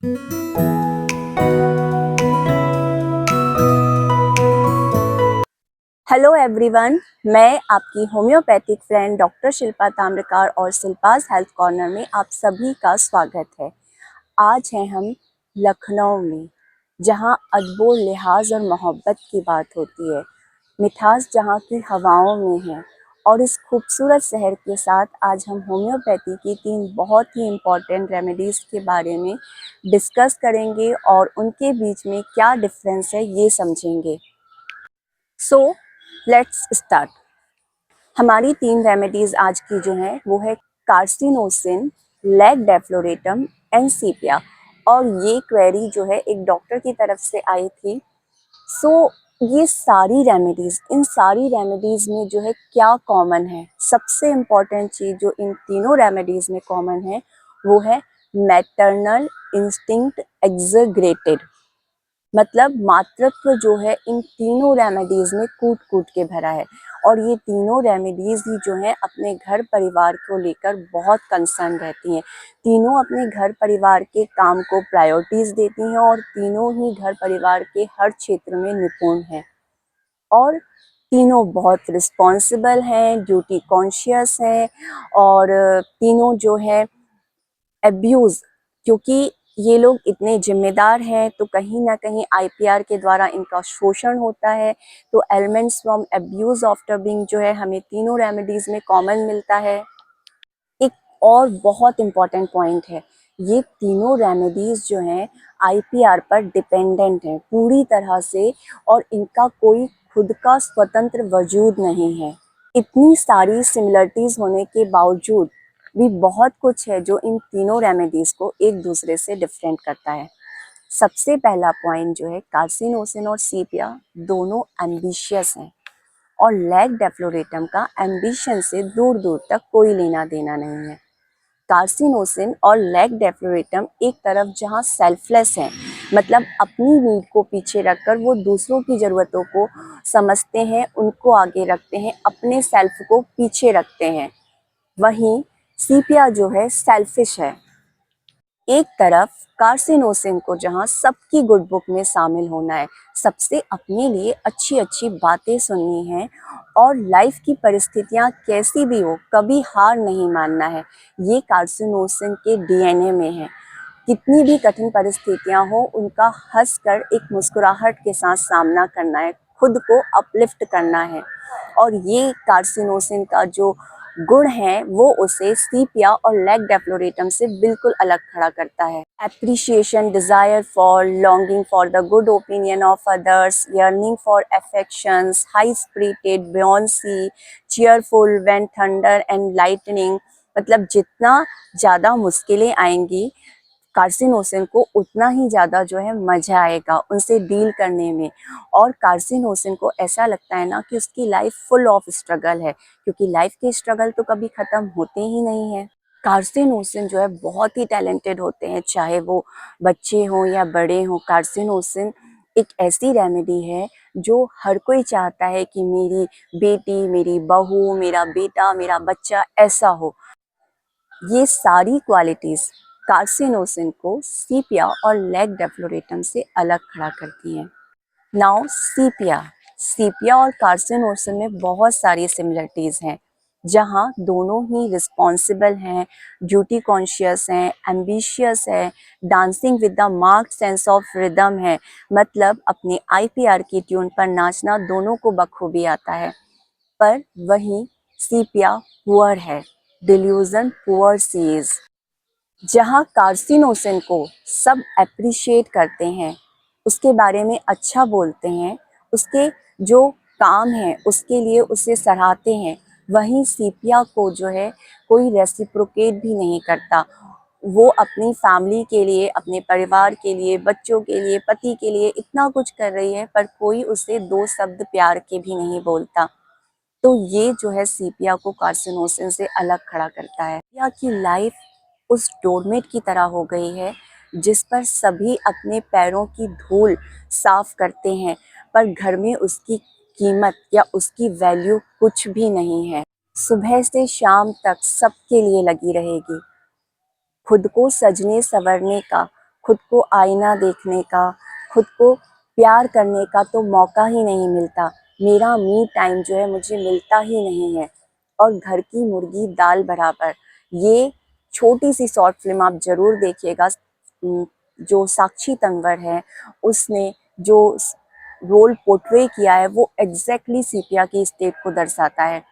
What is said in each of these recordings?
Hello everyone, मैं आपकी homeopathic friend doctor Shilpa Tamrakar और शिल्पास हेल्थ कॉर्नर में आप सभी का स्वागत है। आज हैं हम लखनऊ में, जहां अदबो लिहाज और मोहब्बत की बात होती है। मिठास जहां की हवाओं में है। और इस खूबसूरत शहर के साथ आज हम होम्योपैथी की 3 बहुत ही इम्पॉर्टेंट रेमेडीज़ के बारे में डिस्कस करेंगे और उनके बीच में क्या डिफरेंस है ये समझेंगे। So let's start. हमारी 3 रेमेडीज आज की जो है वो है कार्सिनोसिन, लेग डेफ्लोरेटम एंड सीपिया। और ये क्वेरी जो है एक डॉक्टर की तरफ से आई थी। सो ये सारी रेमेडीज, इन सारी रेमेडीज में जो है क्या कॉमन है? सबसे इम्पॉर्टेंट चीज़ जो इन तीनों रेमेडीज में कॉमन है वो है मैटरनल इंस्टिंक्ट एक्सग्रेटेड। मतलब मातृत्व जो है इन तीनों रेमेडीज में कूट कूट के भरा है। और ये तीनों रेमेडीज ही जो है अपने घर परिवार को लेकर बहुत कंसर्न रहती हैं। तीनों अपने घर परिवार के काम को प्रायोरिटीज देती हैं और तीनों ही घर परिवार के हर क्षेत्र में निपुण हैं। और तीनों बहुत रिस्पॉन्सिबल हैं, ड्यूटी कॉन्शियस हैं। और तीनों जो है एब्यूज़, क्योंकि ये लोग इतने जिम्मेदार हैं तो कहीं ना कहीं आईपीआर के द्वारा इनका शोषण होता है। तो elements from abuse after being जो है हमें तीनों रेमेडीज़ में कॉमन मिलता है। एक और बहुत इम्पॉर्टेंट पॉइंट है, ये तीनों रेमेडीज़ जो हैं आईपीआर पर डिपेंडेंट हैं पूरी तरह से। और इनका कोई खुद का स्वतंत्र वजूद नहीं है। इतनी सारी सिमिलरिटीज़ होने के बावजूद भी बहुत कुछ है जो इन तीनों रेमेडीज़ को एक दूसरे से डिफरेंट करता है। सबसे पहला पॉइंट जो है, कार्सिनोसिन और सीपिया दोनों एम्बिशियस हैं और लेग डेफ्लोरेटम का एम्बिशन से दूर दूर तक कोई लेना देना नहीं है। कार्सिनोसिन और लेग डेफ्लोरेटम एक तरफ जहां सेल्फलेस है, मतलब अपनी नीड को पीछे रखकर वो दूसरों की ज़रूरतों को समझते हैं, उनको आगे रखते हैं, अपने सेल्फ को पीछे रखते हैं। वहीं सीपिया जो है सेल्फिश है। एक तरफ कार्सिनोसिन को जहां सबकी गुड बुक में शामिल होना है, सबसे अपने लिए अच्छी अच्छी बातें सुननी है और लाइफ की परिस्थितियां कैसी भी हो कभी हार नहीं मानना है, ये कार्सिनोसिन के डीएनए में है। कितनी भी कठिन परिस्थितियां हो उनका हंसकर एक मुस्कुराहट के साथ सामना करना है, खुद को अपलिफ्ट करना है। और ये कार्सिनोसिन का जो गुण है वो उसे सीपिया और लेग डेफ्लोरेटम से बिल्कुल अलग खड़ा करता है। Appreciation, desire for, longing for the good opinion of others, yearning for affections, high spirited, buoyancy, cheerful when thunder and lightning. मतलब जितना ज़्यादा मुश्किलें आएंगी कार्सिनोसिन को उतना ही ज़्यादा जो है मज़ा आएगा उनसे डील करने में। और कार्सिनोसिन को ऐसा लगता है ना कि उसकी लाइफ फुल ऑफ स्ट्रगल है, क्योंकि लाइफ के स्ट्रगल तो कभी ख़त्म होते ही नहीं है। कार्सिनोसिन जो है बहुत ही टैलेंटेड होते हैं, चाहे वो बच्चे हों या बड़े हों। कार्सिनोसिन एक ऐसी रेमेडी है जो हर कोई चाहता है कि मेरी बेटी, मेरी बहू, मेरा बेटा, मेरा बच्चा ऐसा हो। ये सारी क्वालिटीज़ कार्सिनोसिन को सीपिया और लेग डेफ्लोरेटम से अलग खड़ा करती हैं। नाउ सीपिया, सीपिया और कार्सिनोसिन में बहुत सारी सिमिलरिटीज़ हैं, जहाँ दोनों ही रिस्पॉन्सिबल हैं, ड्यूटी कॉन्शियस हैं, एम्बिशियस है, dancing with the marked sense of rhythm है। मतलब अपने आईपीआर की ट्यून पर नाचना दोनों को बखूबी आता है। पर वहीं सीपिया पुअर है, डिल्यूजन पुअर सी इज। जहाँ कार्सिनोसिन को सब एप्रिशिएट करते हैं, उसके बारे में अच्छा बोलते हैं, उसके जो काम है उसके लिए उसे सराहते हैं, वहीं सीपिया को जो है कोई रेसिप्रोकेट भी नहीं करता। वो अपनी फैमिली के लिए, अपने परिवार के लिए, बच्चों के लिए, पति के लिए इतना कुछ कर रही है, पर कोई उसे 2 शब्द प्यार के भी नहीं बोलता। तो ये जो है सीपिया को कार्सिनोसिन से अलग खड़ा करता है। सीपिया की लाइफ उस डोरमेट की तरह हो गई है जिस पर सभी अपने पैरों की धूल साफ करते हैं, पर घर में उसकी कीमत या उसकी वैल्यू कुछ भी नहीं है। सुबह से शाम तक सबके लिए लगी रहेगी, खुद को सजने संवरने का, खुद को आईना देखने का, खुद को प्यार करने का तो मौका ही नहीं मिलता। मेरा मी टाइम जो है मुझे मिलता ही नहीं है। और घर की मुर्गी दाल बराबर, ये छोटी सी शॉर्ट फिल्म आप ज़रूर देखिएगा। जो साक्षी तंवर है उसने जो रोल पोर्ट्रे किया है वो एग्जैक्टली सीपिया की स्टेट को दर्शाता है।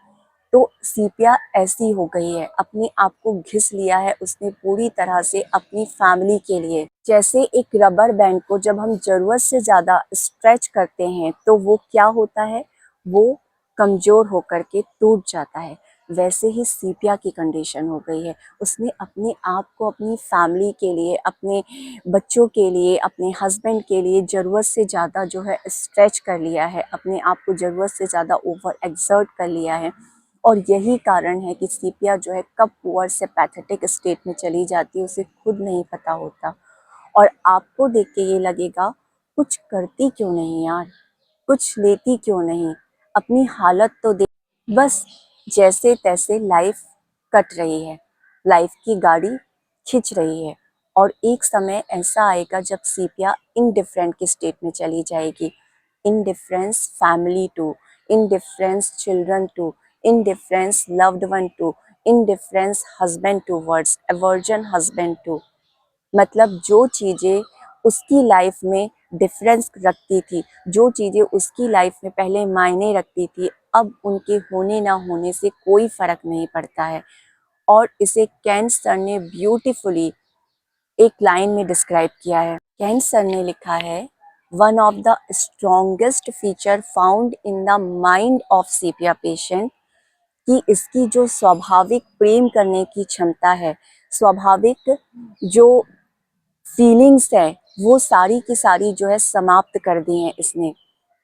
तो सीपिया ऐसी हो गई है, अपने आप को घिस लिया है उसने पूरी तरह से अपनी फैमिली के लिए। जैसे एक रबर बैंड को जब हम ज़रूरत से ज़्यादा स्ट्रेच करते हैं तो वो क्या होता है, वो कमज़ोर होकर के टूट जाता है। वैसे ही सीपिया की कंडीशन हो गई है। उसने अपने आप को अपनी फैमिली के लिए, अपने बच्चों के लिए, अपने हस्बैंड के लिए ज़रूरत से ज़्यादा जो है स्ट्रेच कर लिया है, अपने आप को ज़रूरत से ज़्यादा ओवर एक्सर्ट कर लिया है। और यही कारण है कि सीपिया जो है कब पुअर से पैथेटिक स्टेट में चली जाती है उसे खुद नहीं पता होता। और आपको देख के ये लगेगा, कुछ करती क्यों नहीं यार, कुछ लेती क्यों नहीं, अपनी हालत तो देख। बस जैसे तैसे लाइफ कट रही है, लाइफ की गाड़ी खिंच रही है। और एक समय ऐसा आएगा जब सीपिया इनडिफरेंट की स्टेट में चली जाएगी। Indifference family too, indifference children too, indifference loved one too, indifference husband towards, aversion husband too. मतलब जो चीज़ें उसकी लाइफ में डिफरेंस रखती थी, जो चीज़ें उसकी लाइफ में पहले मायने रखती थी, अब उनके होने ना होने से कोई फ़र्क नहीं पड़ता है। और इसे कैन सर ने ब्यूटीफुली एक लाइन में डिस्क्राइब किया है। कैन सर ने लिखा है, one of the strongest feature found in the mind of sepia patient, कि इसकी जो स्वाभाविक प्रेम करने की क्षमता है, स्वाभाविक जो फीलिंग्स है, वो सारी की सारी जो है समाप्त कर दी हैं इसने।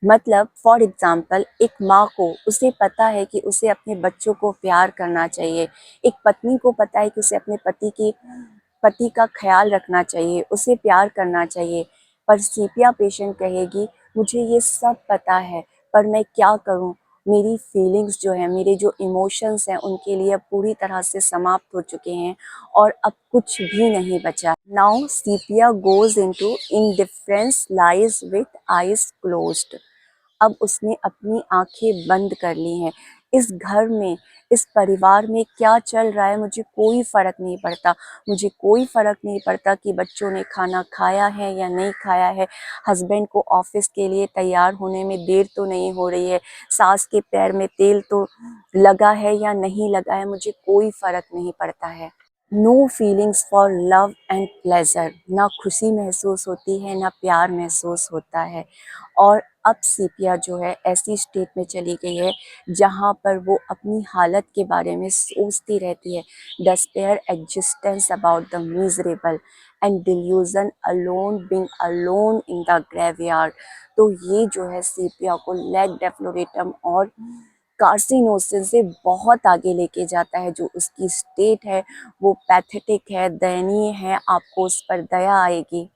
मतलब फॉर एग्जाम्पल एक माँ को, उसे पता है कि उसे अपने बच्चों को प्यार करना चाहिए, एक पत्नी को पता है कि उसे अपने पति का ख्याल रखना चाहिए, उसे प्यार करना चाहिए। पर सीपिया पेशेंट कहेगी, मुझे ये सब पता है पर मैं क्या करूँ, मेरी फीलिंग्स जो है, मेरे जो इमोशंस हैं उनके लिए अब पूरी तरह से समाप्त हो चुके हैं और अब कुछ भी नहीं बचा। Now sepia goes into indifference lies with eyes closed. अब उसने अपनी आंखें बंद कर ली हैं। इस घर में, इस परिवार में क्या चल रहा है मुझे कोई फ़र्क नहीं पड़ता। मुझे कोई फ़र्क नहीं पड़ता कि बच्चों ने खाना खाया है या नहीं खाया है, हस्बैंड को ऑफिस के लिए तैयार होने में देर तो नहीं हो रही है, सास के पैर में तेल तो लगा है या नहीं लगा है, मुझे कोई फ़र्क नहीं पड़ता है। No feelings for love and pleasure, ना खुशी महसूस होती है ना प्यार महसूस होता है। और अब सीपिया जो है ऐसी स्टेट में चली गई है जहाँ पर वो अपनी हालत के बारे में सोचती रहती है। despair existence about the miserable and delusion alone being alone in the graveyard। तो ये जो है सीपिया को लेग डेफ्लोरेटम और कार्सिनोसिस से बहुत आगे लेके जाता है। जो उसकी स्टेट है वो पैथेटिक है, दयनीय है, आपको उस पर दया आएगी।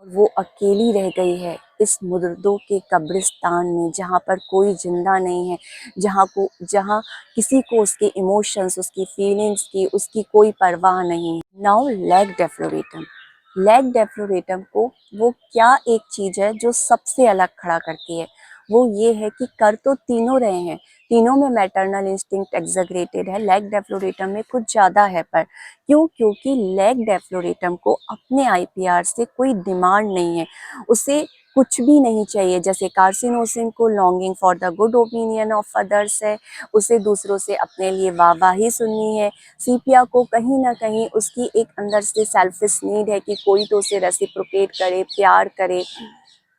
और वो अकेली रह गई है इस मुर्दों के कब्रिस्तान में, जहाँ पर कोई जिंदा नहीं है, जहाँ किसी को उसके इमोशंस, उसकी फीलिंग्स की, उसकी कोई परवाह नहीं है। नाउ लेग डेफ्लोरेटम। लेग डेफ्लोरेटम को वो क्या एक चीज़ है जो सबसे अलग खड़ा करती है, वो ये है कि कर तो तीनों रहे हैं, तीनों में मैटरनल इंस्टिंक्ट एग्जैगरेटेड है, लेग डेफ्लोरेटम में कुछ ज़्यादा है। पर क्यों? क्योंकि लेग डेफ्लोरेटम को अपने आईपीआर से कोई डिमांड नहीं है, उसे कुछ भी नहीं चाहिए। जैसे कार्सिनोसिन को longing for the good opinion of others है, उसे दूसरों से अपने लिए वाहवाही सुननी है। सीपिया को कहीं ना कहीं उसकी एक अंदर से सेल्फिश नीड है कि कोई तो उसे रेसिप्रोकेट करे, प्यार करे।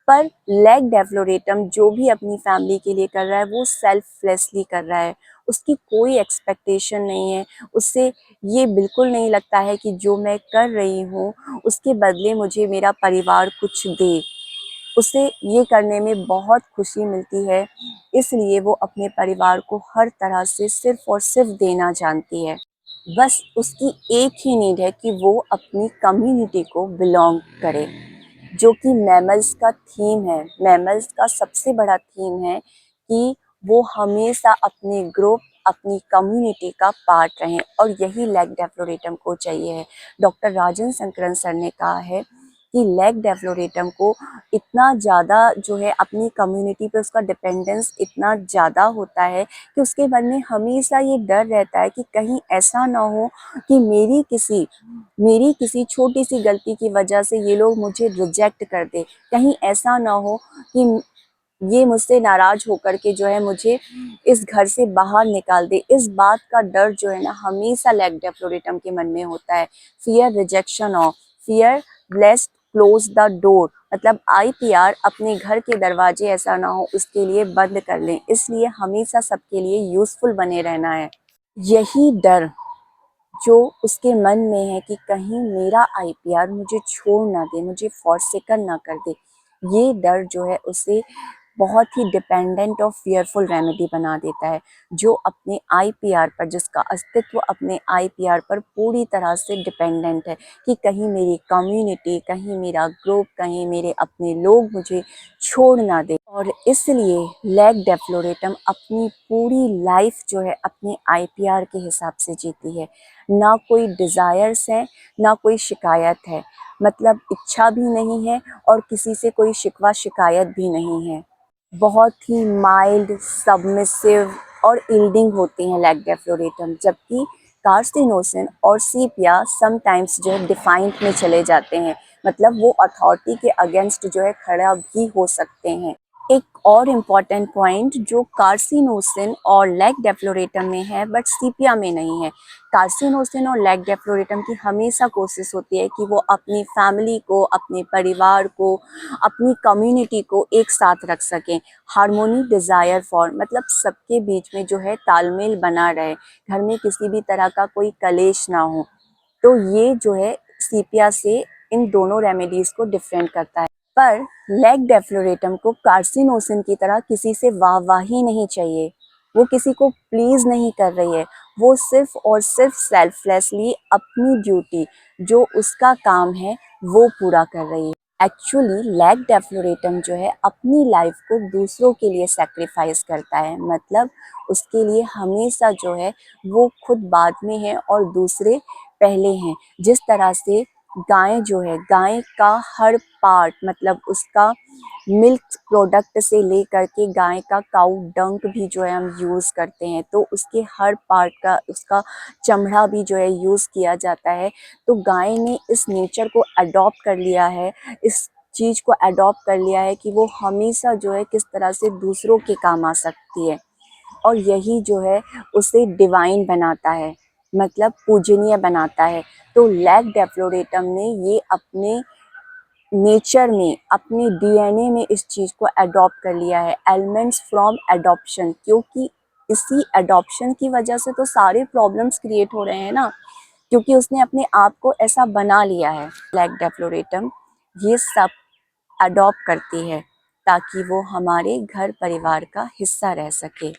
पर लेग डेफ्लोरेटम जो भी अपनी फैमिली के लिए कर रहा है वो सेल्फलेसली कर रहा है, उसकी कोई एक्सपेक्टेशन नहीं है। उससे ये बिल्कुल नहीं लगता है कि जो मैं कर रही हूँ उसके बदले मुझे मेरा परिवार कुछ दे। उसे ये करने में बहुत खुशी मिलती है, इसलिए वो अपने परिवार को हर तरह से सिर्फ और सिर्फ देना जानती है। बस उसकी एक ही नीड है कि वो अपनी कम्युनिटी को बिलोंग करे, जो कि मैमल्स का थीम है। मैमल्स का सबसे बड़ा थीम है कि वो हमेशा अपने ग्रुप, अपनी कम्युनिटी का पार्ट रहें, और यही लेग डेफ्लोरेटम को चाहिए है। डॉक्टर राजन शंकरन सर ने कहा है कि लेग डेफ्लोरेटम को इतना ज़्यादा जो है अपनी कम्युनिटी पे उसका डिपेंडेंस इतना ज़्यादा होता है कि उसके मन में हमेशा ये डर रहता है कि कहीं ऐसा ना हो कि मेरी किसी छोटी सी गलती की वजह से ये लोग मुझे रिजेक्ट कर दे, कहीं ऐसा ना हो कि ये मुझसे नाराज होकर के जो है मुझे इस घर से बाहर निकाल दे। इस बात का डर जो है ना हमेशा लेग डेफ्लोरेटम के मन में होता है। Fear rejection of, fear blessed close the door, मतलब आईपीआर अपने घर के दरवाजे ऐसा ना हो उसके लिए बंद कर लें, इसलिए हमेशा सबके लिए यूजफुल बने रहना है। यही डर जो उसके मन में है कि कहीं मेरा आईपीआर मुझे छोड़ ना दे, मुझे फॉरसेकन ना कर दे, ये डर जो है उसे बहुत ही डिपेंडेंट और फियरफुल रेमेडी बना देता है, जो अपने आईपीआर पर, जिसका अस्तित्व अपने आईपीआर पर पूरी तरह से डिपेंडेंट है कि कहीं मेरी कम्युनिटी, कहीं मेरा ग्रुप, कहीं मेरे अपने लोग मुझे छोड़ ना दे। और इसलिए लेग डेफ्लोरेटम अपनी पूरी लाइफ जो है अपने आईपीआर के हिसाब से जीती है। ना कोई डिज़ायर्स है, ना कोई शिकायत है, मतलब इच्छा भी नहीं है और किसी से कोई शिकवा शिकायत भी नहीं है। बहुत ही माइल्ड, सबमिसिव और यील्डिंग होते हैं लेग डेफ्लोरेटम, जबकि कार्सिनोसिन और सीपिया समटाइम्स जो है डिफाइंट में चले जाते हैं, मतलब वो अथॉरिटी के अगेंस्ट जो है खड़ा भी हो सकते हैं। एक और इम्पॉर्टेंट पॉइंट जो कार्सिनोसिन और लेग डेफ्लोरेटम में है बट सीपिया में नहीं है, कार्सिनोसिन और लेग डेफ्लोरेटम की हमेशा कोशिश होती है कि वो अपनी फैमिली को, अपने परिवार को, अपनी कम्युनिटी को एक साथ रख सकें। हार्मोनी डिज़ायर फॉर, मतलब सबके बीच में जो है तालमेल बना रहे, घर में किसी भी तरह का कोई कलेश ना हो। तो ये जो है सीपिया से इन दोनों रेमेडीज़ को डिफरेंट करता है। पर लेग डेफ्लोरेटम को कार्सिनोसिन की तरह किसी से वाहवाही नहीं चाहिए, वो किसी को प्लीज़ नहीं कर रही है, वो सिर्फ और सिर्फ सेल्फलेसली अपनी ड्यूटी, जो उसका काम है, वो पूरा कर रही है। एक्चुअली लेग डेफ्लोरेटम जो है अपनी लाइफ को दूसरों के लिए सेक्रीफाइस करता है, मतलब उसके लिए हमेशा जो है वो खुद बाद में है और दूसरे पहले हैं। जिस तरह से गाय जो है, गाय का हर पार्ट, मतलब उसका मिल्क प्रोडक्ट से लेकर के गाय का काऊ डंक भी जो है हम यूज़ करते हैं, तो उसके हर पार्ट का, उसका चमड़ा भी जो है यूज़ किया जाता है। तो गाय ने इस नेचर को अडॉप्ट कर लिया है, इस चीज़ को अडॉप्ट कर लिया है कि वो हमेशा जो है किस तरह से दूसरों के काम आ सकती है, और यही जो है उसे डिवाइन बनाता है, मतलब पूजनीय बनाता है। तो लेग डेफ्लोरेटम ने ये अपने नेचर में, अपने डीएनए में इस चीज़ को अडॉप्ट कर लिया है, एलिमेंट्स फ्रॉम एडॉप्शन, क्योंकि इसी एडॉप्शन की वजह से तो सारे प्रॉब्लम्स क्रिएट हो रहे हैं ना, क्योंकि उसने अपने आप को ऐसा बना लिया है। लेग डेफ्लोरेटम ये सब अडॉप्ट करती है ताकि वो हमारे घर परिवार का हिस्सा रह सके।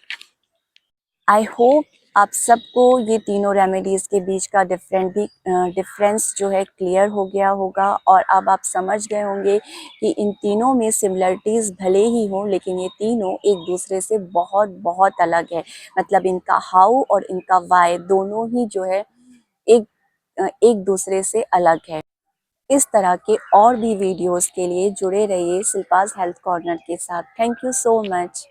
आई होप आप सबको ये तीनों रेमेडीज़ के बीच का डिफरेंस जो है क्लियर हो गया होगा, और अब आप समझ गए होंगे कि इन तीनों में सिमिलरिटीज़ भले ही हों, लेकिन ये तीनों एक दूसरे से बहुत बहुत अलग है। मतलब इनका हाउ और इनका वाई दोनों ही जो है एक एक दूसरे से अलग है। इस तरह के और भी वीडियोस के लिए जुड़े रहिए शिल्पाज हेल्थ कॉर्नर के साथ। Thank you so much.